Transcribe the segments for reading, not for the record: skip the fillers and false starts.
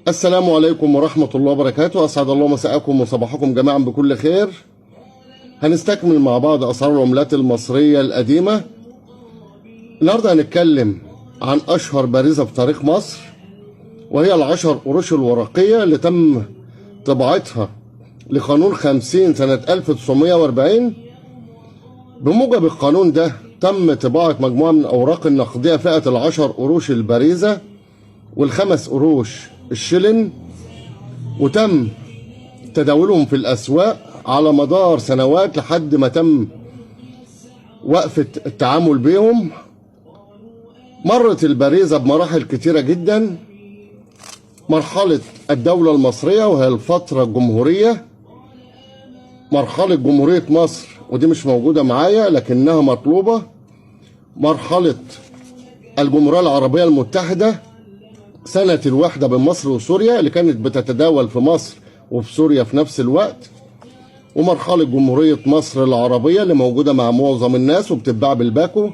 السلام عليكم ورحمة الله وبركاته. أسعد الله مساءكم وصباحكم جميعا بكل خير. هنستكمل مع بعض أسعار العملات المصرية القديمة. النهارده هنتكلم عن أشهر بارزة في تاريخ مصر، وهي ال10 قروش الورقية اللي تم طباعتها لقانون 50 سنة 1940. بموجب القانون ده تم طباعة مجموعة من الأوراق النقدية فئة ال10 قروش البارزة وال5 قروش الشلن، وتم تداولهم في الأسواق على مدار سنوات لحد ما تم وقف التعامل بيهم. مرت البارزة بمراحل كتيرة جدا. مرحلة الدولة المصرية وهي الفترة الجمهورية، مرحلة جمهورية مصر ودي مش موجودة معايا لكنها مطلوبة، مرحلة الجمهورية العربية المتحدة سنة الوحدة بين مصر وسوريا اللي كانت بتتداول في مصر وفي سوريا في نفس الوقت، ومرحلة جمهورية مصر العربية اللي موجودة مع معظم الناس وبتتباع بالباكو.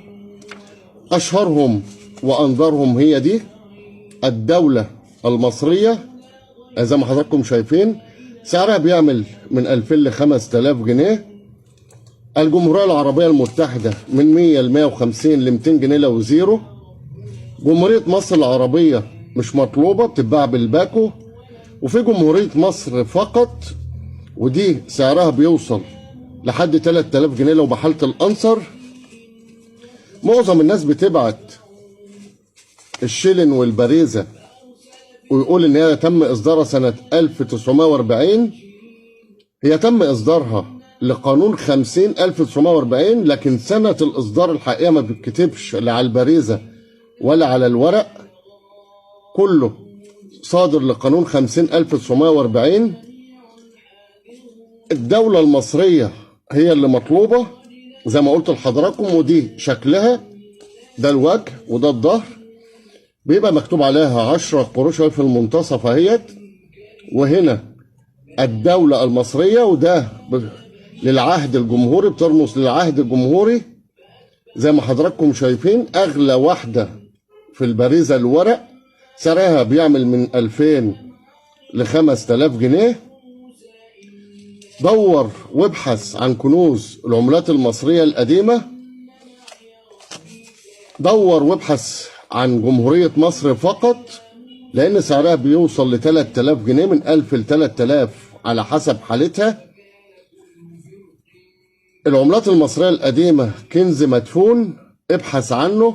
أشهرهم وأنظرهم هي دي الدولة المصرية زي ما حضراتكم شايفين، سعرها بيعمل من 2000 ل 5000 جنيه. الجمهورية العربية المتحدة من 100 ل 150 ل 200 جنيه لو زيرو. جمهورية مصر العربية مش مطلوبة بتتباع بالباكو. وفي جمهورية مصر فقط ودي سعرها بيوصل لحد 3000 جنيه لو بحالة الأنصر. معظم الناس بتبعت الشلن والبارزة ويقول إن هي تم إصدارها سنة 1940. هي تم إصدارها لقانون 50 1940، لكن سنة الإصدار الحقيقة ما بتكتبش لا على البارزة ولا على الورق، كله صادر لقانون 50 1940. الدولة المصرية هي اللي مطلوبة زي ما قلت لحضراتكم، ودي شكلها، ده الوجه وده الظهر، بيبقى مكتوب عليها 10 قروش في المنتصف اهيت، وهنا الدولة المصرية، وده للعهد الجمهوري، بترمز للعهد الجمهوري زي ما حضراتكم شايفين. أغلى واحدة في البارزة الورق سعرها بيعمل من 2000 ل 5000 جنيه. دور وابحث عن كنوز العملات المصرية القديمة، دور وابحث عن جمهورية مصر فقط، لأن سعرها بيوصل ل 3000 جنيه، من 1000 ل 3000 على حسب حالتها. العملات المصرية القديمة كنز مدفون، ابحث عنه.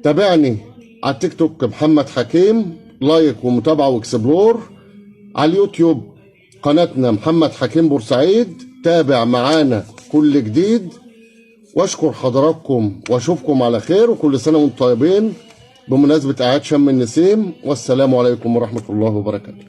تابعني على التيك توك محمد حكيم، لايك ومتابعة واكسبلور. على اليوتيوب قناتنا محمد حكيم بورسعيد، تابع معانا كل جديد. واشكر حضراتكم واشوفكم على خير، وكل سنة وانتم طيبين بمناسبة أعياد شم النسيم، والسلام عليكم ورحمة الله وبركاته.